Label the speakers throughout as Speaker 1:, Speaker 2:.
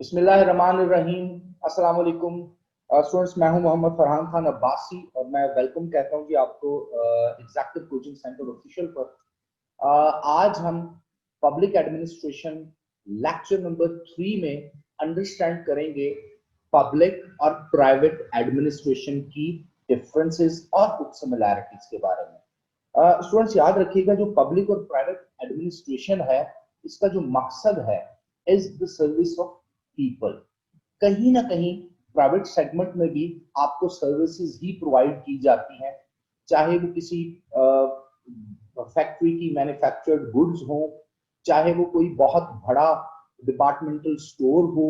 Speaker 1: बिस्मिल्लाहिर्रहमानिर्रहीम। अस्सलाम वालेकुम स्टूडेंट्स, मैं हूं मोहम्मद फरहान खान अब्बासी और मैं वेलकम कहता हूं कि आपको एग्जैक्टिव कोचिंग सेंटर ऑफिशियल पर। आज हम पब्लिक एडमिनिस्ट्रेशन लेक्चर नंबर 3 में अंडरस्टैंड करेंगे पब्लिक और प्राइवेट एडमिनिस्ट्रेशन की डिफरेंसेस और कुछ सिमिलैरिटीज के बारे में। स्टूडेंट्स याद रखिएगा, जो पब्लिक और प्राइवेट एडमिनिस्ट्रेशन है इसका जो मकसद है is the service of people. कहीं ना कहीं प्राइवेट सेगमेंट में भी आपको सर्विसेज ही प्रोवाइड की जाती हैं, चाहे वो किसी फैक्ट्री की मैन्युफैक्चर्ड गुड्स हो, चाहे वो कोई बहुत बड़ा डिपार्टमेंटल स्टोर हो,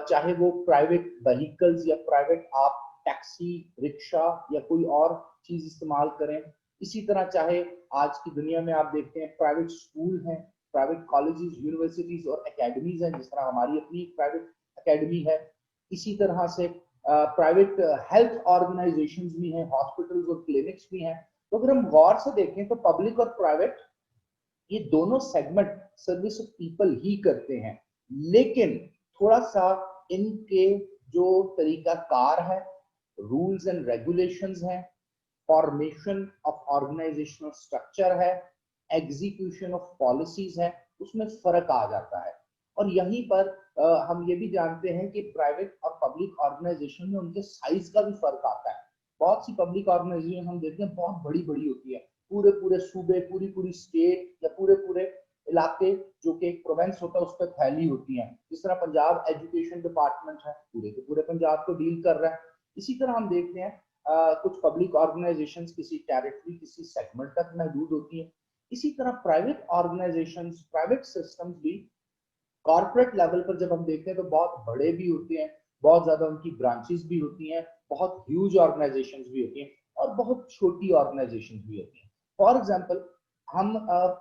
Speaker 1: चाहे वो प्राइवेट व्हीकल्स या प्राइवेट आप टैक्सी, रिक्शा या कोई और चीज इस्तेमाल करें। इसी तरह चाहे आज की दुनिया में आप देखते हैं प्राइवेट स्कूल हैं, प्राइवेट कॉलेजेस, यूनिवर्सिटीज और एकेडमीज हैं, जिस तरह हमारी अपनी प्राइवेट एकेडमी है। इसी तरह से प्राइवेट हेल्थ ऑर्गेनाइजेशंस भी हैं, हॉस्पिटल्स और क्लिनिक्स भी हैं। तो अगर हम गौर से देखें तो पब्लिक और प्राइवेट ये दोनों सेगमेंट सर्विस ऑफ पीपल ही करते हैं, लेकिन थोड़ा सा इनके जो तरीका कार है, रूल्स एंड रेगुलेशंस हैं, फॉर्मेशन ऑफ ऑर्गेनाइजेशनल स्ट्रक्चर है, एग्जीक्यूशन ऑफ पॉलिसीज है, उसमें फर्क आ जाता है। और यहीं पर हम ये भी जानते हैं कि प्राइवेट और पब्लिक ऑर्गेनाइजेशन में उनके साइज का भी फर्क आता है। बहुत सी पब्लिक ऑर्गेनाइजेशन हम देखते हैं बहुत बड़ी बड़ी होती है, पूरे पूरे सूबे, पूरी पूरी स्टेट या पूरे पूरे इलाके जो कि एक प्रोविंस होता है उस पर फैली होती हैं। जिस तरह पंजाब एजुकेशन डिपार्टमेंट है, पूरे के पूरे पंजाब को डील कर रहा है। इसी तरह हम देखते हैं कुछ पब्लिक ऑर्गेनाइजेशंस किसी टेरिटरी, किसी सेगमेंट तक महदूद होती है। इसी तरह प्राइवेट ऑर्गेनाइजेशंस, प्राइवेट सिस्टम्स भी कॉर्पोरेट लेवल पर जब हम देखते हैं तो बहुत बड़े भी होते हैं, बहुत ज्यादा उनकी ब्रांचेस भी होती हैं, बहुत ह्यूज ऑर्गेनाइजेशंस भी होती हैं और बहुत छोटी ऑर्गेनाइजेशंस भी होती हैं। फॉर एग्जांपल, हम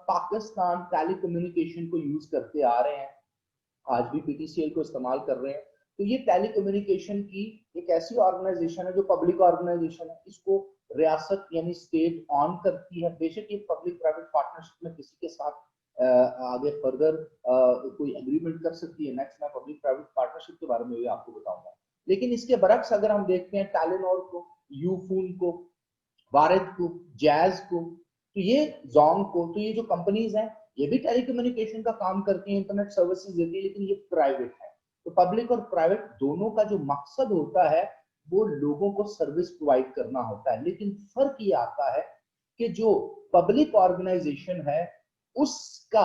Speaker 1: पाकिस्तान टेलीकम्युनिकेशन को यूज करते आ रहे हैं, आज भी पीटीसीएल को इस्तेमाल कर रहे हैं। तो ये टेलीकम्युनिकेशन की एक ऐसी ऑर्गेनाइजेशन है जो पब्लिक ऑर्गेनाइजेशन है, इसको रियासत यानी स्टेट ऑन करती है। बेशक ये पब्लिक प्राइवेट पार्टनरशिप में किसी के साथ आगे फर्दर कोई एग्रीमेंट कर सकती है। नेक्स्ट मैं पब्लिक प्राइवेट पार्टनरशिप के बारे में भी आपको बताऊंगा। लेकिन इसके बरक्स अगर हम देखते हैं टेलीनॉर को, यूफोन को, भारत को, जैज को, तो ये जोंग को, तो ये जो कंपनीज हैं ये भी टेलीकम्युनिकेशन का काम करती है, इंटरनेट सर्विसेज देती है, लेकिन ये प्राइवेट है। तो पब्लिक और प्राइवेट दोनों का जो मकसद होता है वो लोगों को सर्विस प्रोवाइड करना होता है। लेकिन फर्क ये आता है कि जो पब्लिक ऑर्गेनाइजेशन है उसका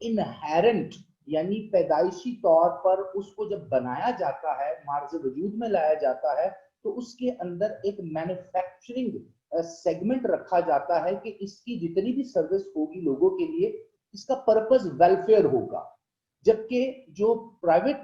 Speaker 1: इनहेरेंट यानी पैदाइशी तौर पर उसको जब बनाया जाता है, मार्ज वजूद में लाया जाता है, तो उसके अंदर एक मैन्युफैक्चरिंग सेगमेंट रखा जाता है कि इसकी जितनी भी सर्विस होगी लोगों के लिए, इसका पर्पस वेलफेयर होगा। जबकि जो प्राइवेट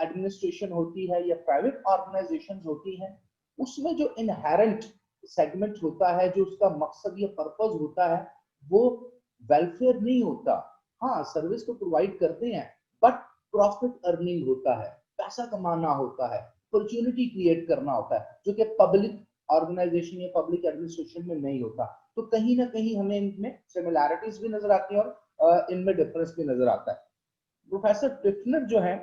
Speaker 1: एडमिनिस्ट्रेशन होती है या प्राइवेट ऑर्गेनाइजेशंस होती हैं, उसमें जो इनहेरेंट सेगमेंट होता है, जो उसका मकसद या पर्पस होता है, वो वेलफेयर नहीं होता। हाँ, सर्विस तो प्रोवाइड करते हैं बट प्रॉफिट अर्निंग होता है, पैसा कमाना होता है, अपॉर्चुनिटी क्रिएट करना होता है, जो कि पब्लिक ऑर्गेनाइजेशन या पब्लिक एडमिनिस्ट्रेशन में नहीं होता। तो कहीं ना कहीं हमें इनमें सिमिलैरिटीज भी नजर आती है और इनमें डिफरेंस भी नजर आता है। प्रोफेसर टिफनर जो है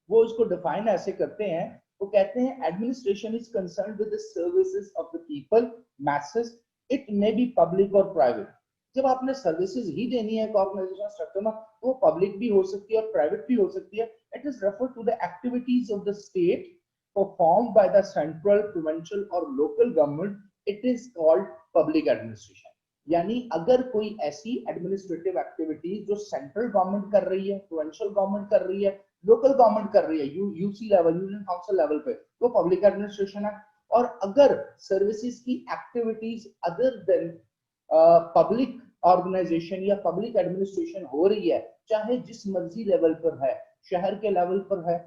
Speaker 1: वो इसको डिफाइन ऐसे करते हैं, वो कहते हैं administration is concern with the services of the people message, it may be public और प्राइवेट। जब आपने सर्विसेज ही देनी है एक ऑर्गेनाइजेशन स्ट्रक्चर में, तो वो पब्लिक भी हो सकती है और प्राइवेट भी हो सकती है। It is refer to the activities of the state performed by the central, provincial और local government, it is called public administration. यानी अगर कोई ऐसी एडमिनिस्ट्रेटिव एक्टिविटीज जो सेंट्रल गवर्नमेंट कर रही है, प्रोविंशियल गवर्नमेंट कर रही है, लोकल गवर्नमेंट कर रही है, UC level, union council level पे, वो पब्लिक एडमिनिस्ट्रेशन है। और अगर सर्विसेज की activities other than public organization या पब्लिक एडमिनिस्ट्रेशन हो रही है, चाहे जिस मर्जी लेवल पर है, शहर के लेवल पर है,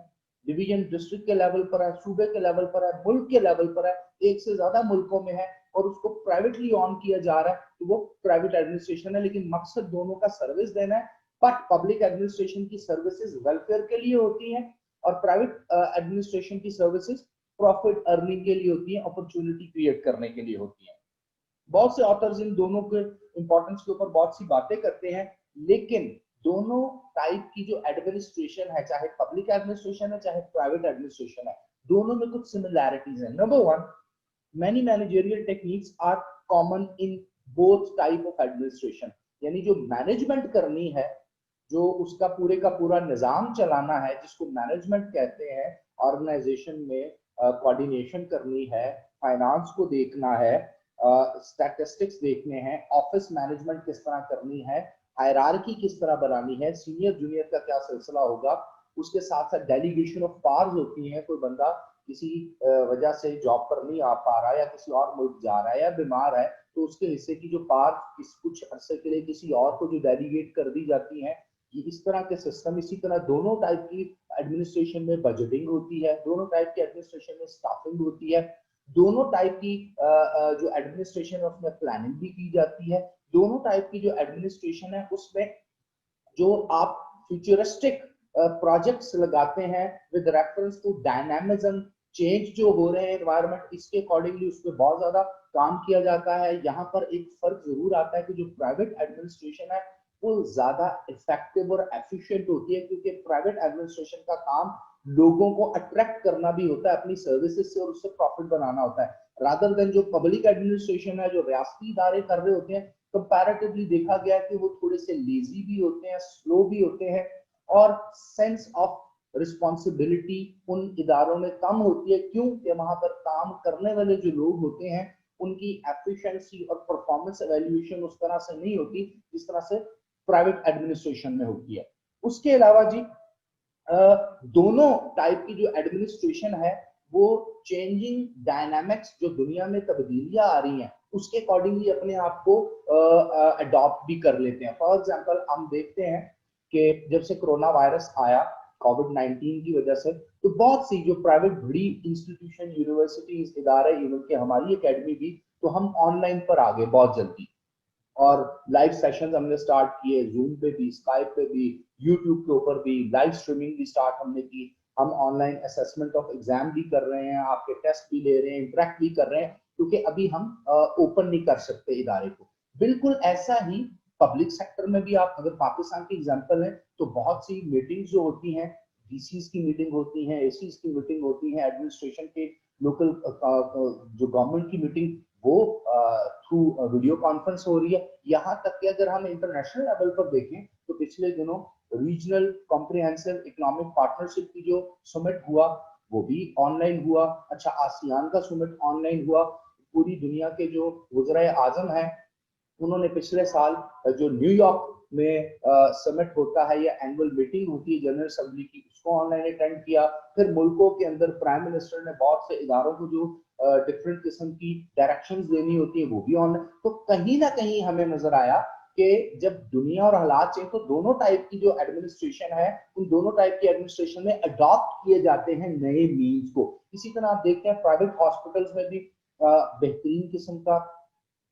Speaker 1: डिवीजन डिस्ट्रिक्ट के लेवल पर है, सूबे के लेवल पर है, मुल्क के लेवल पर है, एक से ज्यादा मुल्कों में है, और उसको प्राइवेटली ऑन किया जा रहा है, तो वो प्राइवेट एडमिनिस्ट्रेशन है। लेकिन मकसद दोनों का सर्विस देना है। बट पब्लिक एडमिनिस्ट्रेशन की सर्विसेज वेलफेयर के लिए होती हैं और प्राइवेट एडमिनिस्ट्रेशन की सर्विसेज प्रॉफिट अर्निंग के लिए होती हैं, अपॉर्चुनिटी क्रिएट करने के लिए होती हैं। बहुत से ऑथर्स इन दोनों के इंपॉर्टेंस के ऊपर बहुत सी बातें करते हैं, लेकिन दोनों टाइप की जो एडमिनिस्ट्रेशन है, चाहे पब्लिक एडमिनिस्ट्रेशन है चाहे प्राइवेट एडमिनिस्ट्रेशन है, दोनों में कुछ सिमिलैरिटीज हैं. Number one, many managerial techniques are common in both type of administration. यानी जो मैनेजमेंट करनी है, जो उसका पूरे का पूरा निजाम चलाना है, जिसको मैनेजमेंट कहते हैं, ऑर्गेनाइजेशन में कोऑर्डिनेशन करनी है, फाइनेंस को देखना है, स्टैटिस्टिक्स देखने हैं, ऑफिस मैनेजमेंट किस तरह करनी है, हायरार्की किस तरह बनानी है, सीनियर जूनियर का क्या सिलसिला होगा, उसके साथ साथ डेलीगेशन ऑफ पावर्स होती है. कोई बंदा किसी वजह से जॉब पर नहीं आ पा रहा है या किसी और मुल्क जा रहा है या बीमार है, तो उसके हिस्से की जो पावर कुछ अरसे के लिए किसी और को जो डेलीगेट कर दी जाती है, ये इस तरह के सिस्टम. इसी तरह दोनों टाइप की एडमिनिस्ट्रेशन में बजटिंग होती है, दोनों टाइप की एडमिनिस्ट्रेशन में स्टाफिंग होती है, दोनों टाइप की जो एडमिनिस्ट्रेशन है उसमें प्लानिंग भी की जाती है, दोनों टाइप की जो एडमिनिस्ट्रेशन है उसमें जो आप फ्यूचरिस्टिक प्रोजेक्ट्स लगाते हैं with reference to dynamism, change जो हो रहे हैं एनवायरनमेंट, इसके अकॉर्डिंगली उस पर बहुत ज्यादा काम किया जाता है. यहाँ पर एक फर्क जरूर आता है कि जो प्राइवेट एडमिनिस्ट्रेशन है वो ज्यादा इफेक्टिव और एफिशिएंट होती है, क्योंकि प्राइवेट एडमिनिस्ट्रेशन का काम लोगों को अट्रैक्ट करना भी होता है अपनी सर्विसेज से और उससे प्रॉफिट बनाना होता है, रादर देन जो पब्लिक एडमिनिस्ट्रेशन है, जो रियासती इदारे कर रहे होते हैं, कंपैरेटिवली देखा गया कि वो थोड़े से लेजी भी होते हैं, स्लो भी होते हैं, और सेंस ऑफ रिस्पॉन्सिबिलिटी उन इदारों में कम होती है. क्यों? कि वहां पर काम करने वाले जो लोग होते हैं उनकी एफिशिएंसी और परफॉर्मेंस एवेल्युएशन उस तरह से नहीं होती जिस तरह से प्राइवेट एडमिनिस्ट्रेशन में होती है. उसके अलावा जी दोनों टाइप की जो एडमिनिस्ट्रेशन है वो चेंजिंग डायनामिक्स, जो दुनिया में तब्दीलियां आ रही हैं उसके अकॉर्डिंगली अपने आप को अडॉप्ट भी कर लेते हैं. फॉर एग्जांपल हम देखते हैं कि जब से कोरोना वायरस आया कोविड-19 की वजह से, तो बहुत सी जो प्राइवेट बड़ी इंस्टीट्यूशन, यूनिवर्सिटीज, इदारे, इवन के हमारी एकेडमी भी, तो हम ऑनलाइन पर आ गए बहुत जल्दी और लाइव सेशंस हमने स्टार्ट किए, जूम पे भी, स्काइप पे भी, यूट्यूब के ऊपर भी लाइव स्ट्रीमिंग भी स्टार्ट हमने की. हम ऑनलाइन असेसमेंट ऑफ एग्जाम भी कर रहे हैं, आपके टेस्ट भी ले रहे हैं, इंटरेक्ट भी कर रहे हैं, क्योंकि अभी हम ओपन नहीं कर सकते इदारे को. बिल्कुल ऐसा ही पब्लिक सेक्टर में भी, आप अगर पाकिस्तान की एग्जांपल है तो बहुत सी मीटिंग्स जो होती हैं, डीसीज की मीटिंग होती है, एसीज की मीटिंग होती है, एडमिनिस्ट्रेशन के लोकल जो गवर्नमेंट की मीटिंग, वो थ्रू वीडियो कॉन्फ्रेंस हो रही है. यहाँ तक कि अगर हम इंटरनेशनल लेवल पर देखें तो पिछले दिनों रीजनल कॉम्प्रिहेंसिव इकोनॉमिक पार्टनरशिप की जो समिट हुआ वो भी ऑनलाइन हुआ. अच्छा, आसियान का समिट ऑनलाइन हुआ. पूरी दुनिया के जो वज़राए आजम हैं उन्होंने पिछले साल जो न्यूयॉर्क में समिट होता है या एनुअल मीटिंग होती है जनरल असेंबली की, उसको ऑनलाइन अटेंड किया. फिर मुल्कों के अंदर प्राइम मिनिस्टर ने बहुत से इदारों को जो डिफरेंट किस्म की डायरेक्शंस देनी होती है वो भी ऑनलाइन. तो कहीं ना कहीं हमें नजर आया कि जब दुनिया और हालात चेंज, तो दोनों टाइप की जो एडमिनिस्ट्रेशन है उन दोनों टाइप की एडमिनिस्ट्रेशन में अडॉप्ट किए जाते हैं नए मीन्स को. इसी तरह आप देखते हैं प्राइवेट हॉस्पिटल्स में भी बेहतरीन किस्म का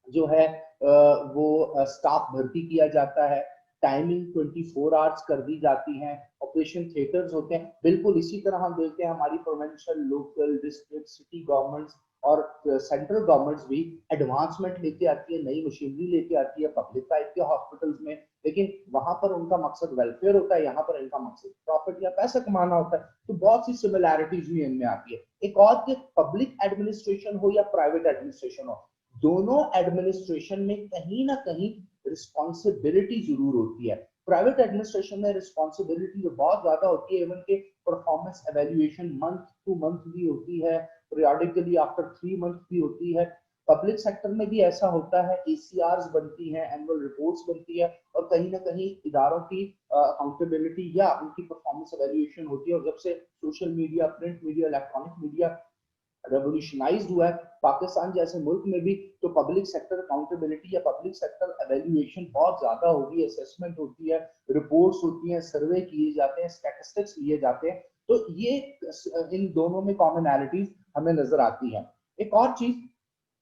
Speaker 1: जो है वो स्टाफ भर्ती किया जाता है, टाइमिंग 24 आवर्स कर दी जाती हैं, ऑपरेशन थिएटर्स होते हैं. बिल्कुल इसी तरह हम देखते हैं हमारी provincial, local, district, city governments और सेंट्रल गवर्नमेंट्स भी एडवांसमेंट लेके आती है, नई मशीनरी लेके आती है पब्लिक टाइप के हॉस्पिटल्स में, लेकिन वहां पर उनका मकसद वेलफेयर होता है, यहाँ पर इनका मकसद प्रॉफिट या पैसा कमाना होता है. तो बहुत सी सिमिलैरिटीज भी इनमें आती है. एक और कि पब्लिक एडमिनिस्ट्रेशन हो या प्राइवेट एडमिनिस्ट्रेशन हो, दोनों एडमिनिस्ट्रेशन में कहीं ना कहीं रिस्पॉन्सिबिलिटी जरूर होती है. प्राइवेट एडमिनिस्ट्रेशन में रिस्पॉन्सिबिलिटी जो बहुत ज्यादा होती है, इवन के performance evaluation month two month भी होती है, पीरियडिकली आफ्टर 3 मंथ भी होती है. पब्लिक सेक्टर में भी ऐसा होता है, एसीआरस बनती हैं, एनुअल रिपोर्ट्स बनती है, और कहीं ना कहीं इदारों की अकाउंटेबिलिटी या उनकी परफॉर्मेंस एवेल्युएशन होती है. और जब से social media, print media, electronic media revolutionised हुआ है पाकिस्तान जैसे मुल्क में भी, तो पब्लिक सेक्टर अकाउंटेबिलिटी या पब्लिक सेक्टर एवेल्युएशन बहुत ज्यादा होगी, असेसमेंट होती है, रिपोर्ट्स होती हैं, सर्वे किए जाते हैं, स्टैटिस्टिक्स लिए जाते हैं. तो ये इन दोनों में कॉमनैलिटीज हमें नजर आती है. एक और चीज,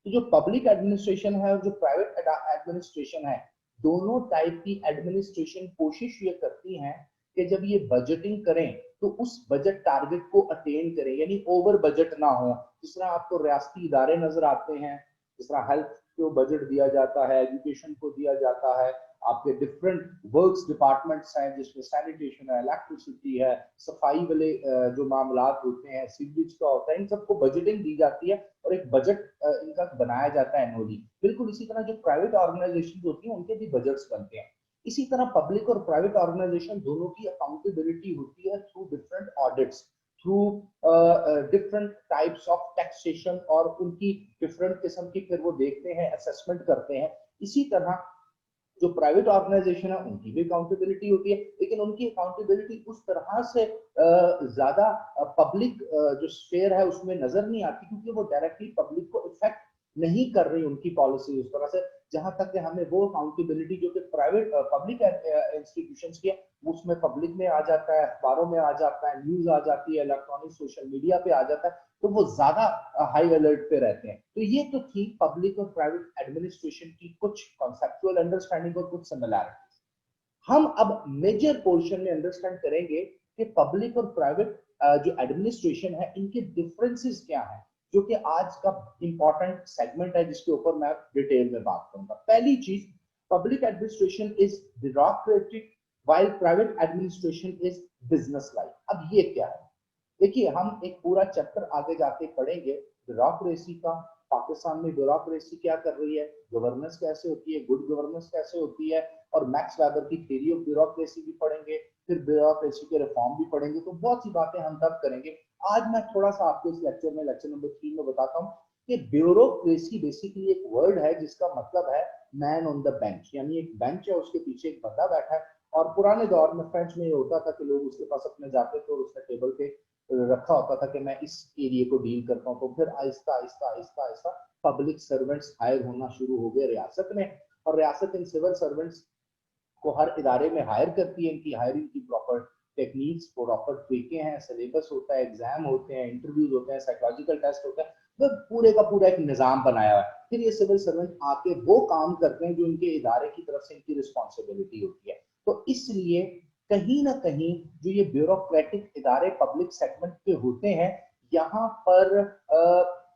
Speaker 1: जो पब्लिक एडमिनिस्ट्रेशन है और जो प्राइवेट एडमिनिस्ट्रेशन है, दोनों टाइप की एडमिनिस्ट्रेशन कोशिश ये करती हैं कि जब ये बजटिंग करें तो उस बजट टारगेट को अटेन करें, यानी ओवर बजट ना हो. जिस तरह आपको रियासती इदारे नजर आते हैं, जिस तरह हेल्थ को बजट दिया जाता है, एजुकेशन को दिया जाता है, आपके डिफरेंट वर्क्स डिपार्टमेंट्स हैं जिसमें सैनिटेशन है, इलेक्ट्रिसिटी है, सफाई वाले जो मामलात होते हैं, सीवरेज का होता है, इन सबको बजटिंग दी जाती है और एक बजट इनका बनाया जाता है एनुअली। बिल्कुल इसी तरह जो प्राइवेट ऑर्गेनाइजेशन होती हैं उनके भी बजट्स बनते हैं। इसी तरह पब्लिक और प्राइवेट ऑर्गेनाइजेशन दोनों की अकाउंटेबिलिटी होती है through different audits, through different types of taxation, और उनकी डिफरेंट किस्म की फिर वो देखते हैं, असेसमेंट करते हैं। इसी तरह जो प्राइवेट ऑर्गेनाइजेशन है उनकी भी अकाउंटेबिलिटी होती है, लेकिन उनकी अकाउंटेबिलिटी उस तरह से ज्यादा पब्लिक जो स्फेयर है उसमें नजर नहीं आती, क्योंकि वो डायरेक्टली पब्लिक को इफेक्ट नहीं कर रही उनकी पॉलिसी उस तरह से। जहां तक कि हमें वो अकाउंटेबिलिटी जो कि प्राइवेट पब्लिक इंस्टीट्यूशंस की है, उसमें पब्लिक में आ जाता है, अखबारों में आ जाता है, न्यूज आ जाती है, इलेक्ट्रॉनिक सोशल मीडिया पे आ जाता है, तो वो ज्यादा हाई अलर्ट पे रहते हैं। तो ये तो थी पब्लिक और प्राइवेट एडमिनिस्ट्रेशन की कुछ कॉन्सेप्चुअल अंडरस्टैंडिंग और कुछ सिमिलैरिटीज। हम अब मेजर पोर्शन में अंडरस्टैंड करेंगे कि पब्लिक और प्राइवेट जो एडमिनिस्ट्रेशन है इनके डिफरेंसेस क्या है, जो कि आज का इंपॉर्टेंट सेगमेंट है जिसके ऊपर मैं डिटेल में बात करूंगा। पहली चीज, public administration is bureaucratic while private administration is business like। अब ये क्या है, देखिए हम एक पूरा चैप्टर आगे जाके पढ़ेंगे ब्यूरोक्रेसी का, पाकिस्तान में ब्यूरोक्रेसी क्या कर रही है, गवर्नेंस कैसे होती है, गुड गवर्नेंस कैसे होती है, और मैक्स वेबर की थ्योरी ऑफ ब्यूरोक्रेसी भी पढ़ेंगे, फिर ब्यूरोक्रेसी के रिफॉर्म भी पढ़ेंगे। तो बहुत सी बातें हम तब करेंगे। आज मैं थोड़ा सा आपको इस लेक्चर में, लेक्चर नंबर 3 में बताता हूँ कि ब्यूरोक्रेसी बेसिकली एक वर्ड है जिसका मतलब है मैन ऑन द बेंच, यानी एक बेंच है, उसके पीछे एक बंदा बैठा है। और पुराने दौर में फ्रेंच में ये होता था कि लोग उसके पास अपने जाते थे और उसने टेबल पे रखा होता था कि मैं इस एरिया को डील करता हूँ। तो फिर Aahista Aahista Aahista Aahista public servants higher होना शुरू हो गए रियासत में, और रियासत इन सिविल सर्वेंट्स को हर इदारे में हायर करती है। इनकी हायरिंग की प्रॉपर टेक्निक्स, प्रॉपर तरीके हैं, सिलेबस होता है, एग्जाम होते हैं, इंटरव्यूज होते हैं, साइकोलॉजिकल टेस्ट होता है, तो पूरे का पूरा एक निजाम बनाया हुआ है। फिर ये सिविल सर्वेंट आके वो काम करते हैं जो इनके इदारे की तरफ से इनकी रिस्पॉन्सिबिलिटी होती है। तो इसलिए कहीं ना कहीं जो ये ब्यूरोक्रेटिक इदारे पब्लिक सेगमेंट के होते हैं, यहाँ पर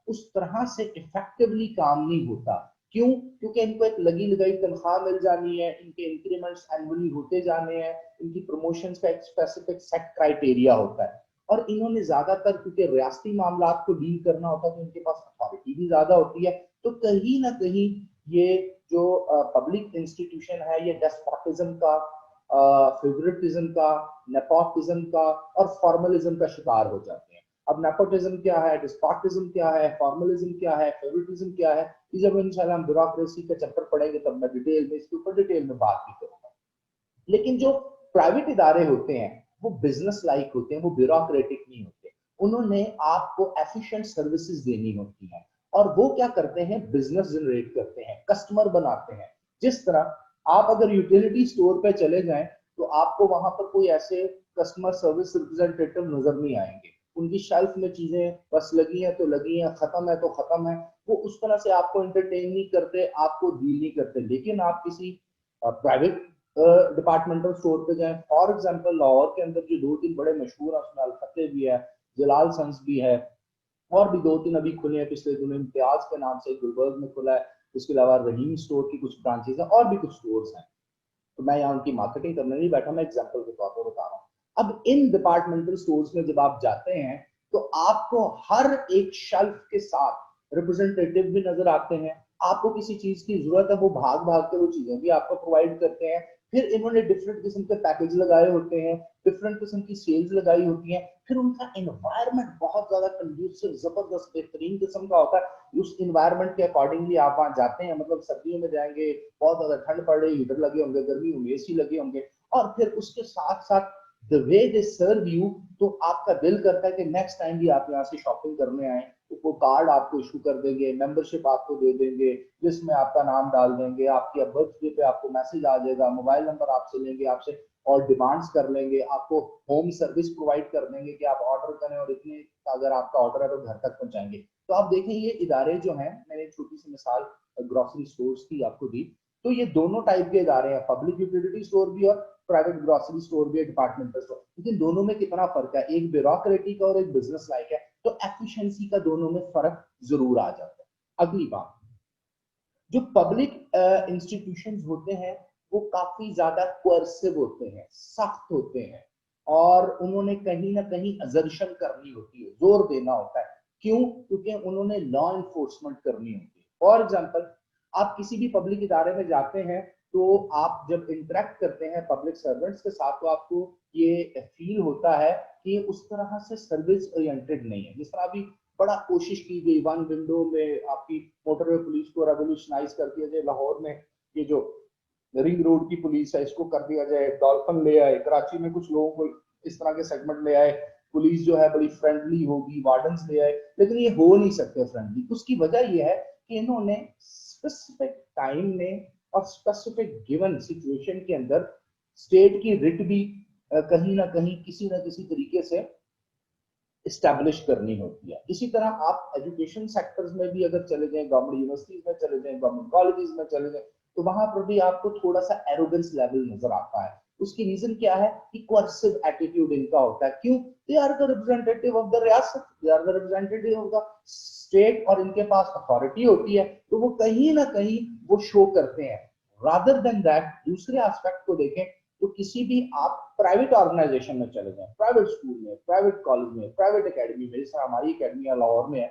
Speaker 1: उस तरह से इफेक्टिवली काम नहीं होता। क्यों? क्योंकि इनको एक लगी लगाई तनख्वाह मिल जानी है, इनके इंक्रीमेंट्स एनुअली होते जाने हैं, इनकी प्रमोशंस का एक स्पेसिफिक सेट क्राइटेरिया होता है, और इन्होंने ज्यादातर क्योंकि रियासती मामलात को डील करना होता है तो इनके पास अथॉरिटी भी ज्यादा होती है। तो कहीं ना कहीं ये जो पब्लिक इंस्टीट्यूशन है ये डेस्पोटिज्म का, फेवरेटिज्म का, नेपोटिज्म का और फॉर्मलिज्म का शिकार हो जाते हैं। अब नेपोटिज्म क्या है, डिस्पार्टिज्म क्या है, फॉर्मलिज्म क्या है, फेवरेटिज्म क्या है, जब इंशाल्लाह हम ब्यूरोक्रेसी का चैप्टर पढ़ेंगे तब मैं डिटेल में इसके ऊपर डिटेल में बात भी करूंगा। लेकिन जो प्राइवेट इदारे होते हैं वो बिजनेस लाइक होते हैं, वो ब्यूरोक्रेटिक नहीं होते। उन्होंने आपको एफिशिएंट सर्विसेज देनी होती है, और वो क्या करते हैं, बिजनेस जनरेट करते हैं, कस्टमर बनाते हैं। जिस तरह आप अगर यूटिलिटी स्टोर पे चले जाएं तो आपको वहां पर कोई ऐसे कस्टमर सर्विस रिप्रेजेंटेटिव नजर नहीं आएंगे। उनकी शेल्फ में चीजें बस लगी हैं तो लगी हैं, खत्म है तो खत्म है। वो उस तरह से आपको एंटरटेन नहीं करते, आपको डील नहीं करते। लेकिन आप किसी प्राइवेट डिपार्टमेंटल स्टोर पे जाएं, फॉर एग्जांपल लाहौर के अंदर जो 2-3 बड़े मशहूर हैं उसमें अल-फतेह भी है, जलाल सन्स भी है, और भी 2-3 अभी खुले हैं पिछले दिनों, इम्तियाज के नाम से गुलबर्ग में खुला है, उसके अलावा रहीम स्टोर की कुछ ब्रांचेस हैं, और भी कुछ स्टोर्स हैं। तो मैं यहाँ उनकी मार्केटिंग करने नहीं बैठा, मैं एग्जांपल के तौर पर बता रहा हूँ। अब इन डिपार्टमेंटल स्टोर्स में जब आप जाते हैं तो आपको हर एक शेल्फ के साथ रिप्रेजेंटेटिव भी नजर आते हैं। आपको किसी चीज की जरूरत है वो भाग भाग के वो चीजें भी आपको प्रोवाइड करते हैं। फिर इन्होंने डिफरेंट किस्म के पैकेज लगाए होते हैं, डिफरेंट किस्म की सेल्स लगाई होती हैं। फिर उनका एनवायरनमेंट बहुत ज्यादा कंड्यूसिव, जबरदस्त, बेहतरीन किस्म का होता है। उस एनवायरनमेंट के अकॉर्डिंगली आप वहां जाते हैं, मतलब सर्दियों में जाएंगे, बहुत ज्यादा ठंड पड़ रही, हीटर लगे होंगे, गर्मी में एसी लगे होंगे, और फिर उसके साथ साथ the way they serve you, तो आपका दिल करता है कि नेक्स्ट टाइम भी आप यहाँ से शॉपिंग करने आए। तो वो कार्ड आपको इशू कर देंगे, मेंबरशिप आपको दे देंगे, जिसमें आपका नाम डाल देंगे, आपकी बर्थडे पे आपको मैसेज आ जाएगा, मोबाइल नंबर आपसे लेंगे, आपसे और डिमांड्स कर लेंगे, आपको होम सर्विस प्रोवाइड कर देंगे कि आप ऑर्डर करें और इतने अगर आपका ऑर्डर है तो घर तक पहुंचाएंगे। तो आप देखें ये इदारे जो हैं, मैंने एक छोटी सी मिसाल ग्रोसरी स्टोर्स की आपको दी। तो ये दोनों टाइप के इदारे हैं, पब्लिक यूटिलिटी स्टोर भी और प्राइवेट ग्रोसरी स्टोर भी है, डिपार्टमेंटल स्टोर। लेकिन दोनों में कितना फर्क है, एक ब्यूरोक्रेटिक और एक बिजनेस लाइक है, तो एफिशिएंसी का दोनों में फर्क जरूर आ जाता है। अगली बात, जो पब्लिक इंस्टीट्यूशंस होते हैं वो काफी ज्यादा कोर्सिव होते हैं, सख्त होते हैं, और उन्होंने कहीं ना कहीं अजर्शन करनी होती है, जोर देना होता है। क्यों? क्योंकि उन्होंने लॉ इन्फोर्समेंट करनी होती है। फॉर एग्जाम्पल, आप किसी भी पब्लिक इदारे में जाते हैं तो आप जब इंटरेक्ट करते हैं पब्लिक सर्वेंट्स के साथ तो आपको ये फील होता है कि उस तरह से सर्विस ओरिएंटेड नहीं है। जिस तरह अभी बड़ा कोशिश की गई वन विंडो में आपकी मोटरवे पुलिस को रेवोल्यूशनाइज कर दिया जाए, लाहौर में ये जो रिंग रोड की पुलिस है इसको कर दिया जाए, डॉल्फिन ले आए, कराची में कुछ लोगों को इस तरह के सेगमेंट ले आए, पुलिस जो है बड़ी फ्रेंडली होगी, वार्डन्स ले आए, लेकिन ये हो नहीं सकते फ्रेंडली। उसकी वजह यह है कि इन्होंने स्पेसिफिक टाइम में और स्पेसिफिक गिवन सिचुएशन के अंदर स्टेट की रिट भी कहीं ना कहीं किसी ना किसी तरीके से इस्टेब्लिश करनी होती है। इसी तरह आप एजुकेशन सेक्टर्स में भी अगर चले जाएं, गवर्नमेंट यूनिवर्सिटीज में चले जाएं, गवर्नमेंट कॉलेजेस में चले जाएं, तो वहां पर भी आपको थोड़ा सा एरोगेंस लेवल नजर आता है। उसकी रीजन क्या है? कोर्सिव एटीट्यूड इनका होता है। क्यों? They are the representative of the रियासत, they are the representative of the state, और इनके पास अथॉरिटी होती है, तो वो कहीं ना कहीं वो शो करते हैं। रादर देन दैट, दूसरे एस्पेक्ट को देखें तो किसी भी आप प्राइवेट ऑर्गेनाइजेशन में चले जाएं, प्राइवेट स्कूल में, प्राइवेट कॉलेज में, प्राइवेट एकेडमी में, जैसे हमारी एकेडमी लाहौर में है,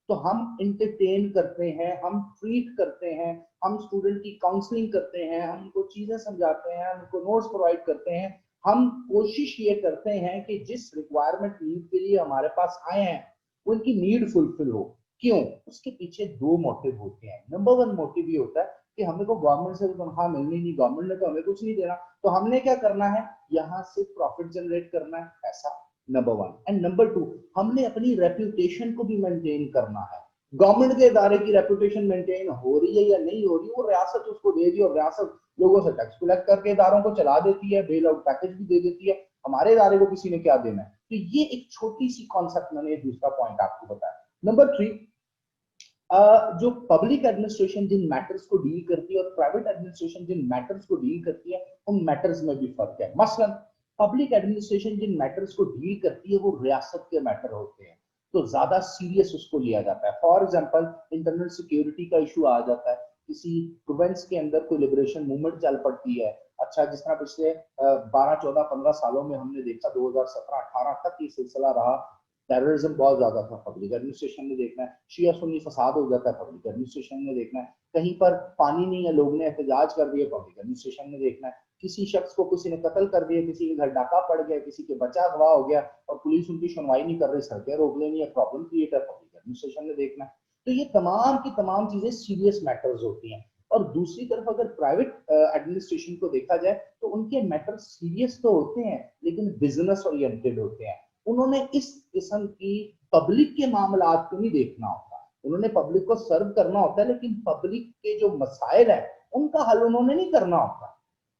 Speaker 1: तो हम इंटरटेन करते हैं, हम ट्रीट करते हैं, हम स्टूडेंट की काउंसलिंग करते हैं, हम उनको चीजें समझाते हैं, हम उनको नोट्स प्रोवाइड करते हैं। हम कोशिश ये करते हैं कि जिस रिक्वायरमेंट नीड के लिए हमारे पास आए हैं उनकी नीड फुलफिल हो। क्यों? उसके पीछे दो मोटिव होते हैं। नंबर वन मोटिव ये होता है कि हमें को गवर्नमेंट से तनख्वाह मिलनी नहीं, गवर्नमेंट ने तो हमें कुछ नहीं देना, तो हमने क्या करना है? यहाँ से प्रॉफिट जनरेट करना है, पैसा, number one. And number two, हमने अपनी रेप्यूटेशन को भी मेंटेन करना है। गवर्नमेंट के इदारे की रेप्यूटेशन मेंटेन हो रही है या नहीं हो रही, वो रियासत उसको देगी, और रियासत लोगों से टैक्स कलेक्ट करके इदारों को चला देती है, बेल आउट पैकेज भी दे देती है। हमारे इदारे को किसी ने क्या देना है? तो ये एक छोटी सी कॉन्सेप्ट, मैंने दूसरा पॉइंट आपको बताया। नंबर थ्री, जो पब्लिक एडमिनिस्ट्रेशन जिन मैटर्स को डील करती है और प्राइवेट एडमिनिस्ट्रेशन जिन मैटर्स को डील करती है, उन मैटर्स में भी फर्क है। मसलन पब्लिक एडमिनिस्ट्रेशन जिन मैटर्स को डील करती है वो रियासत के मैटर होते हैं, तो ज्यादा सीरियस उसको लिया जाता है। फॉर एग्जांपल, इंटरनल सिक्योरिटी का इशू आ जाता है, किसी प्रोविंस के अंदर कोई लिबरेशन मूवमेंट चल पड़ती है। अच्छा, जिस तरह पिछले 12, 14, 15 सालों में हमने देखा, 2017-18 तक ये सिलसिला रहा, टेररिज्म बहुत ज्यादा था, पब्लिक एडमिनिस्ट्रेशन ने देखना है। शिया सुन्नी फसाद हो जाता है, पब्लिक एडमिनिस्ट्रेशन ने देखना है। कहीं पर पानी नहीं है, लोग ने एहतजाज कर दिए, पब्लिक एडमिनिस्ट्रेशन ने देखना है। किसी शख्स को किसी ने कत्ल कर दिया, किसी के घर डाका पड़ गया, किसी के बच्चा अगवा हो गया और पुलिस उनकी सुनवाई नहीं कर रही, सड़कें रोक लेनी है, प्रॉब्लम क्रिएट है, पब्लिक एडमिनिस्ट्रेशन ने देखना है। तो ये तमाम की तमाम चीजें सीरियस मैटर्स होती हैं। और दूसरी तरफ अगर प्राइवेट एडमिनिस्ट्रेशन को देखा जाए तो उनके मैटर्स सीरियस तो होते हैं लेकिन बिजनेस ओरिएंटेड होते हैं। उन्होंने इस किस्म की पब्लिक के मामलात को नहीं देखना होता, उन्होंने पब्लिक को सर्व करना होता है, लेकिन पब्लिक के जो मसाइल है उनका हल उन्होंने नहीं करना होता।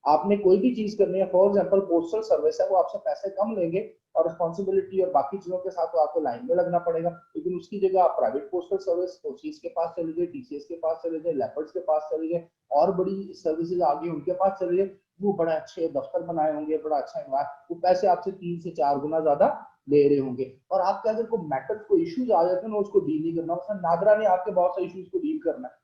Speaker 1: आपने कोई भी चीज करनी है, फॉर एग्जांपल पोस्टल सर्विस है, वो आपसे पैसे कम लेंगे और रिस्पॉन्सिबिलिटी और बाकी चीजों के साथ तो आपको लाइन में लगना पड़ेगा, लेकिन उसकी जगह आप प्राइवेट पोस्टल सर्विस ओसीएस के पास चले जाए, टीसीएस के पास चले जाए, लेपर्ड्स के पास चले जाए, और बड़ी सर्विसेज आगे उनके पास चले जाए, वो बड़ा अच्छे दफ्तर बनाए होंगे, बड़ा अच्छा वो पैसे आपसे 3 से 4 गुना ज्यादा ले रहे होंगे। और आपके अगर कोई मैटर्स, कोई इश्यूज आ जाते हैं ना, उसको डील नहीं करना। मतलब नादरा ने आपके बहुत से इश्यूज को डील करना है,